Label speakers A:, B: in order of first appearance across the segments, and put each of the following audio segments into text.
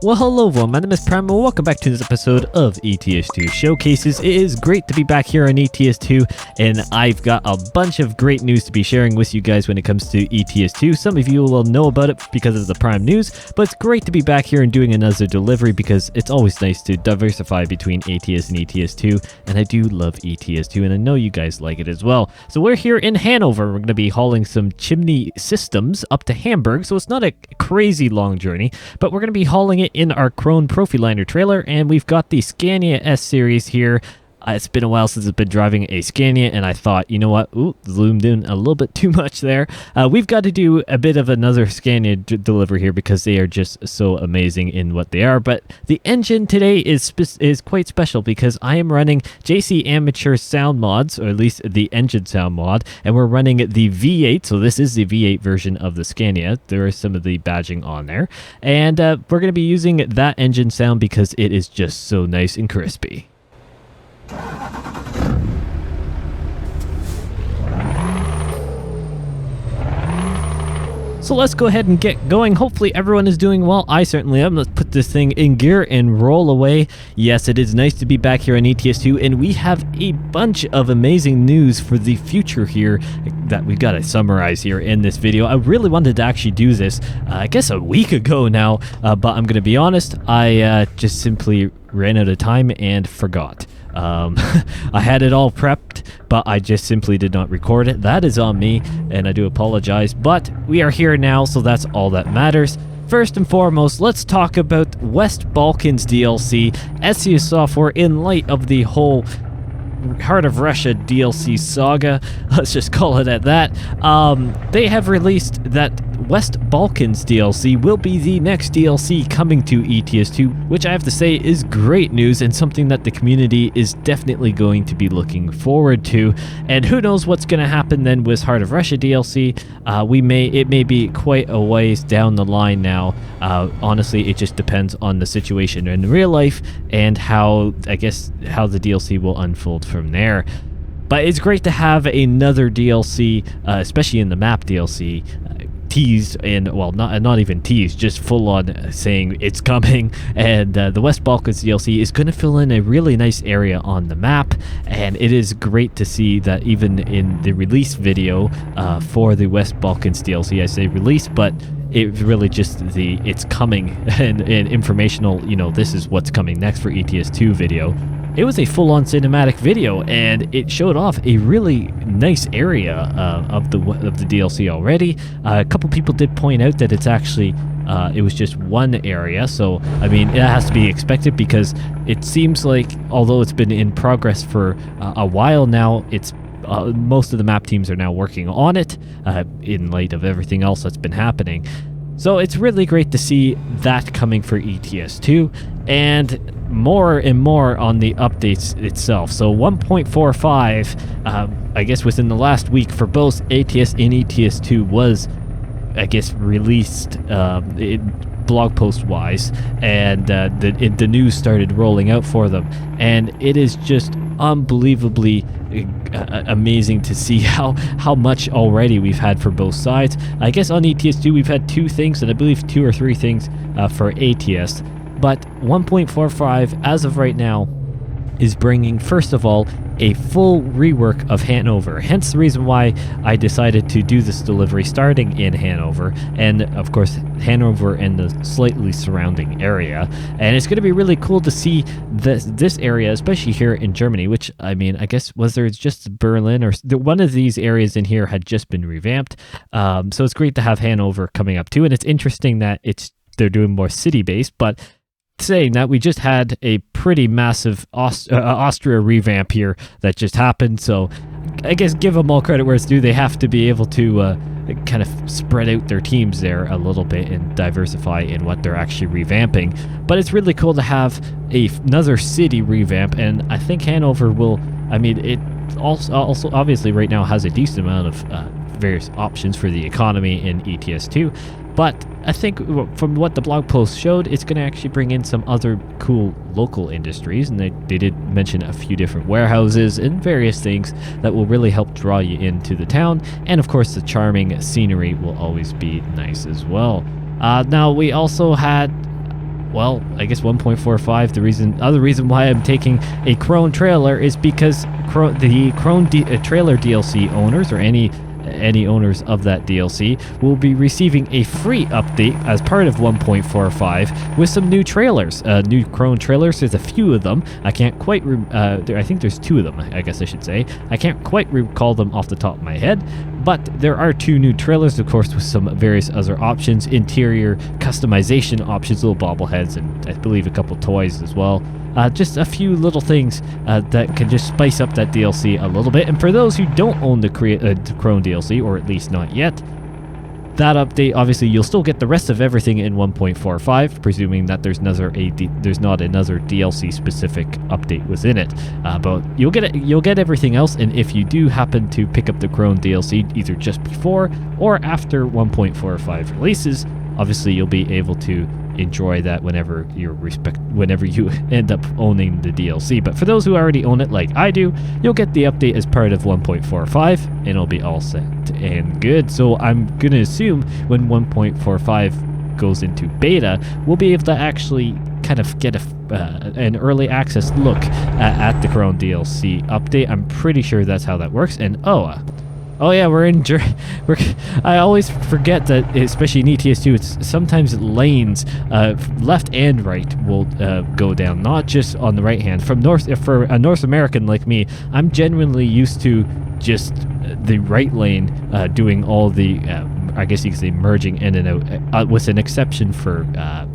A: Well, hello everyone, my name is Prime and welcome back to this episode of ETS2 Showcases. It is great to be back here on ETS2, and I've got a bunch of great news to be sharing with you guys when it comes to ETS2. Some of you will know about it because of the Prime news, but it's great to be back here and doing another delivery because it's always nice to diversify between ATS and ETS2, and I do love ETS2, and I know you guys like it as well. So we're here in Hannover. We're going to be hauling some chimney systems up to Hamburg, so it's not a crazy long journey, but we're going to be hauling it in our Krone Profiliner trailer, and we've got the Scania S series here. It's been a while since I've been driving a Scania, and I thought, you know what, zoomed in a little bit too much there. We've got to do a bit of another Scania delivery here because they are just so amazing in what they are. But the engine today is quite special because I am running JC Amateur sound mods, or at least the engine sound mod, and we're running the V8. So this is the V8 version of the Scania. There is some of the badging on there, and we're going to be using that engine sound because it is just so nice and crispy. So let's go ahead and get going. Hopefully everyone is doing well. I certainly am. Let's put this thing in gear and roll away. Yes, it is nice to be back here on ETS2, and we have a bunch of amazing news for the future here that we've got to summarize here in this video. I really wanted to actually do this, I guess a week ago now, but I'm going to be honest, I just simply ran out of time and forgot. I had it all prepped, but I just simply did not record it. That is on me, and I do apologize, but we are here now, so that's all that matters. First and foremost, let's talk about West Balkans DLC, SES software in light of the whole Heart of Russia DLC saga. Let's just call it at that. They have released that West Balkans DLC will be the next DLC coming to ETS2, which I have to say is great news and something that the community is definitely going to be looking forward to. And who knows what's going to happen then with Heart of Russia DLC. It may be quite a ways down the line now. Honestly, it just depends on the situation in real life and how the DLC will unfold from there. But it's great to have another DLC, especially in the map DLC, teased, and well, not even teased, just full on saying it's coming. And the West Balkans DLC is going to fill in a really nice area on the map, and it is great to see that even in the release video for the West Balkans DLC, I say release, but it's really just it's coming and informational, this is what's coming next for ETS2 video. It was a full-on cinematic video, and it showed off a really nice area of the DLC already. A couple people did point out that it's actually it was just one area, so I mean it has to be expected because it seems like although it's been in progress for a while now, it's most of the map teams are now working on it in light of everything else that's been happening. So it's really great to see that coming for ETS2, and more and more on the updates itself. So 1.45, I guess within the last week for both ATS and ETS2 was, I guess, released blog post wise, and the news started rolling out for them, and it is just unbelievably amazing to see how much already we've had for both sides. I guess on ETS2 we've had 2 things, and I believe 2 or 3 things for ATS, but 1.45 as of right now is bringing, first of all, a full rework of Hannover. Hence the reason why I decided to do this delivery starting in Hannover, and of course Hannover and the slightly surrounding area. And it's going to be really cool to see this area, especially here in Germany, which, I mean, I guess whether it's just Berlin or one of these areas in here had just been revamped. So it's great to have Hannover coming up too, and it's interesting that they're doing more city-based, but saying that, we just had a pretty massive Austria revamp here that just happened, so I guess give them all credit where it's due. They have to be able to kind of spread out their teams there a little bit and diversify in what they're actually revamping. But it's really cool to have another city revamp, and I think Hannover will, I mean, it also obviously right now has a decent amount of various options for the economy in ETS2. But I think from what the blog post showed, it's going to actually bring in some other cool local industries. And they did mention a few different warehouses and various things that will really help draw you into the town. And of course, the charming scenery will always be nice as well. Now, we also had well, I guess 1.45. The other reason why I'm taking a Krone trailer is because the Krone trailer DLC owners, or any owners of that DLC, will be receiving a free update as part of 1.45 with some new trailers, new Krone trailers. There's a few of them. I can't quite I think there's 2 of them, I guess I should say. I can't quite recall them off the top of my head, but there are 2 new trailers, of course, with some various other options, interior customization options, little bobbleheads, and I believe a couple toys as well. Just a few little things that can just spice up that DLC a little bit. And for those who don't own the Krone DLC, or at least not yet, that update, obviously, you'll still get the rest of everything in 1.45, presuming that there's not another DLC specific update within it. But you'll get everything else. And if you do happen to pick up the Krone DLC either just before or after 1.45 releases, obviously you'll be able to enjoy that whenever you end up owning the DLC. But for those who already own it like I do, you'll get the update as part of 1.45 and it'll be all set and good. So I'm gonna assume when 1.45 goes into beta, we'll be able to actually kind of get an early access look at the Krone DLC update. I'm pretty sure that's how that works. And oh yeah, I always forget that, especially in ETS2, it's sometimes lanes, left and right, will go down, not just on the right hand. For a North American like me, I'm genuinely used to just the right lane doing all the, I guess you could say, merging in and out, with an exception for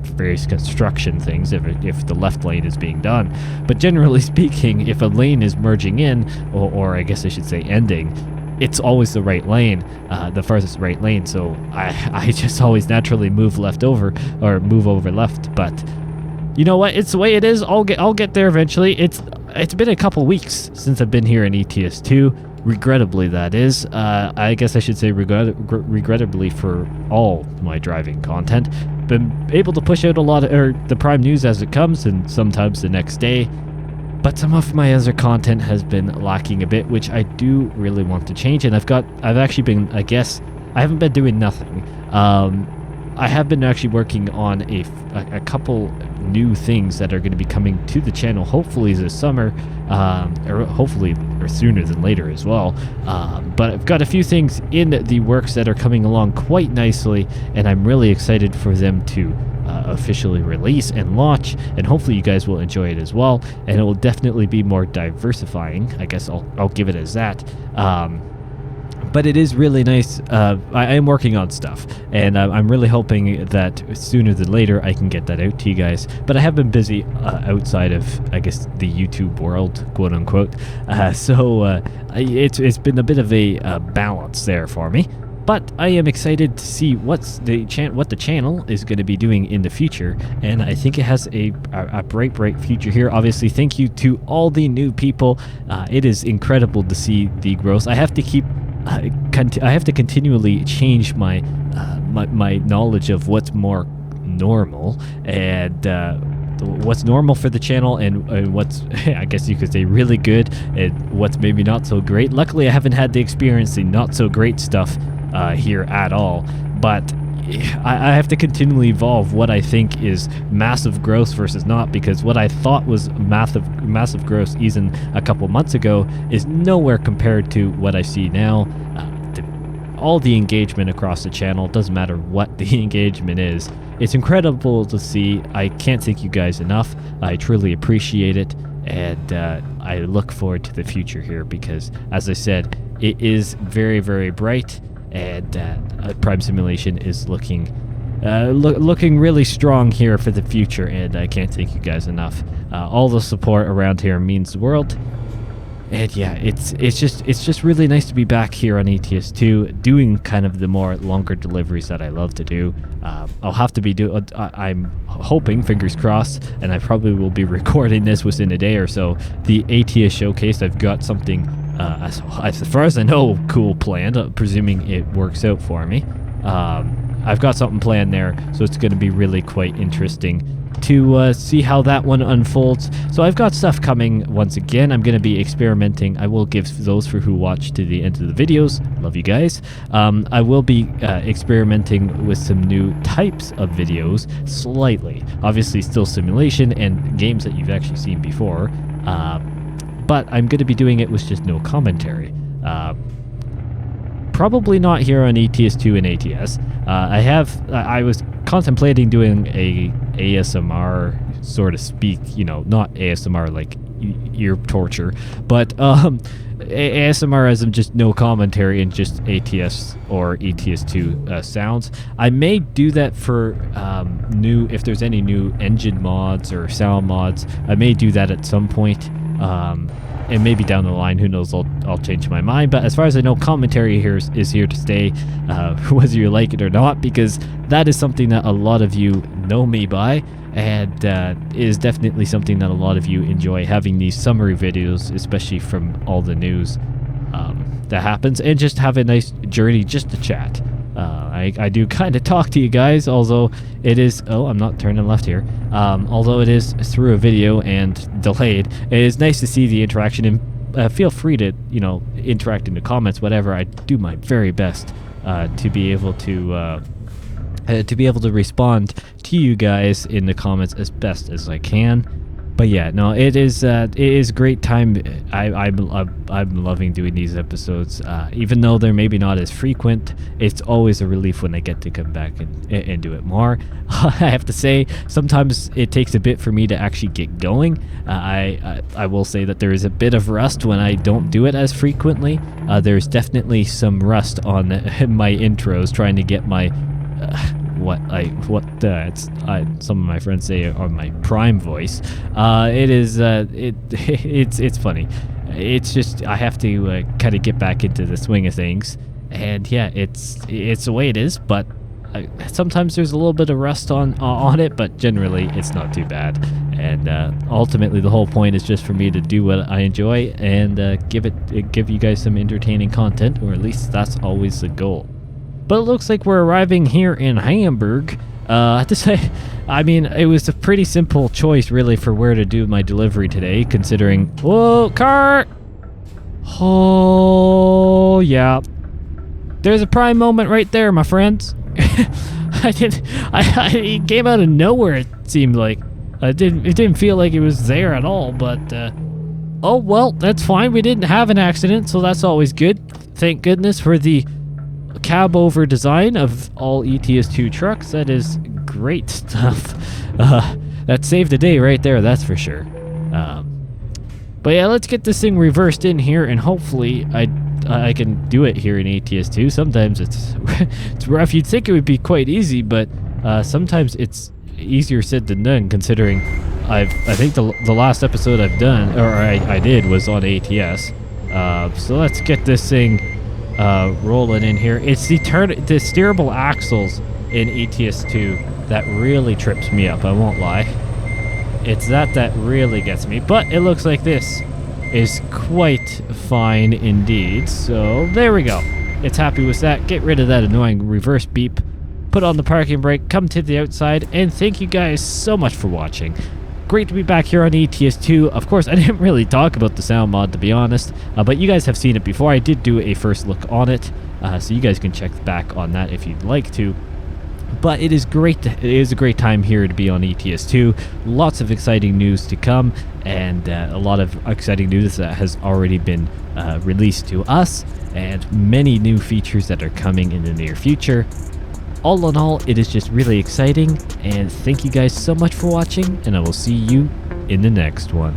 A: various construction things, if the left lane is being done. But generally speaking, if a lane is merging in, or I guess I should say ending, it's always the right lane, the farthest right lane. So I just always naturally move over left. But you know what? It's the way it is. I'll get there eventually. It's been a couple weeks since I've been here in ETS2. Regrettably, that is. I guess I should say regrettably for all my driving content. Been able to push out a lot of the Prime news as it comes, and sometimes the next day. But some of my other content has been lacking a bit, which I do really want to change. And I've actually been, I guess, I haven't been doing nothing. I have been actually working on a couple new things that are going to be coming to the channel, hopefully this summer, or sooner than later as well. But I've got a few things in the works that are coming along quite nicely, and I'm really excited for them to officially release and launch, and hopefully you guys will enjoy it as well. And it will definitely be more diversifying, I guess I'll give it as that. But it is really nice. I am working on stuff, and I'm really hoping that sooner than later I can get that out to you guys. But I have been busy outside of, I guess, the YouTube world, quote unquote. So it's been a bit of a balance there for me. But I am excited to see what the channel is going to be doing in the future, and I think it has a bright future here. Obviously, thank you to all the new people. It is incredible to see the growth. I have to continually change my my knowledge of what's more normal and what's normal for the channel, and what's, I guess you could say, really good, and what's maybe not so great. Luckily, I haven't had to experience the not so great stuff here at all, but I have to continually evolve what I think is massive growth versus not, because what I thought was massive growth even a couple months ago is nowhere compared to what I see now. All the engagement across the channel, doesn't matter what the engagement is, it's incredible to see. I can't thank you guys enough. I truly appreciate it, and I look forward to the future here, because as I said, it is very, very bright. And Prime Simulation is looking really strong here for the future, and I can't thank you guys enough. All the support around here means the world. And yeah, it's just really nice to be back here on ETS2, doing kind of the more longer deliveries that I love to do. I'll have to be I'm hoping, fingers crossed, and I probably will be recording this within a day or so, the ATS showcase. I've got something, as far as I know, cool planned, presuming it works out for me. I've got something planned there, so it's going to be really quite interesting to see how that one unfolds. So I've got stuff coming. Once again, I'm going to be experimenting. I will give those for who watch to the end of the videos. Love you guys. I will be experimenting with some new types of videos, slightly. Obviously still simulation and games that you've actually seen before, but I'm going to be doing it with just no commentary. Probably not here on ETS2 and ATS. I was contemplating doing a ASMR, so to speak, you know, not ASMR like ear torture, but ASMR as in just no commentary and just ATS or ETS2 sounds. I may do that for if there's any new engine mods or sound mods. I may do that at some point. And maybe down the line, who knows, I'll change my mind. But as far as I know, commentary here is here to stay, whether you like it or not, because that is something that a lot of you know me by, and is definitely something that a lot of you enjoy, having these summary videos, especially from all the news that happens, and just have a nice journey just to chat. I do kind of talk to you guys, although it is... Oh, I'm not turning left here. Although it is through a video and delayed, it is nice to see the interaction, and feel free to, you know, interact in the comments, whatever. I do my very best to be able to respond to you guys in the comments as best as I can. But yeah, no, it is great time. I'm loving doing these episodes, even though they're maybe not as frequent. It's always a relief when I get to come back and do it more. I have to say, sometimes it takes a bit for me to actually get going. I will say that there is a bit of rust when I don't do it as frequently. There's definitely some rust on my intros, trying to get my some of my friends say are my prime voice. It's funny. It's just I have to kind of get back into the swing of things, and yeah, it's the way it is. But sometimes there's a little bit of rust on it, but generally it's not too bad. And ultimately, the whole point is just for me to do what I enjoy and give you guys some entertaining content, or at least that's always the goal. But it looks like we're arriving here in Hamburg. I have to say, I mean, it was a pretty simple choice, really, for where to do my delivery today, considering... Whoa, car! Oh, yeah. There's a prime moment right there, my friends. It came out of nowhere, it seemed like. It didn't feel like it was there at all, but... oh, well, that's fine. We didn't have an accident, so that's always good. Thank goodness for the cab over design of all ETS2 trucks. That is great stuff. That saved the day right there, that's for sure. But yeah, let's get this thing reversed in here, and hopefully I can do it here in ATS2. Sometimes it's rough. You'd think it would be quite easy, but sometimes it's easier said than done, considering I think the last episode I've done, or I did, was on ATS. So let's get this thing rolling in here. It's the steerable axles in ETS2 that really trips me up, I won't lie. It's that really gets me, but it looks like this is quite fine indeed. So there we go. It's happy with that. Get rid of that annoying reverse beep, put on the parking brake, come to the outside, and thank you guys so much for watching. Great to be back here on ETS2. Of course, I didn't really talk about the sound mod, to be honest, but you guys have seen it before. I did do a first look on it, so you guys can check back on that if you'd like to. But it is great. It is a great time here to be on ETS2. Lots of exciting news to come, and a lot of exciting news that has already been released to us, and many new features that are coming in the near future. All in all, it is just really exciting, and thank you guys so much for watching, and I will see you in the next one.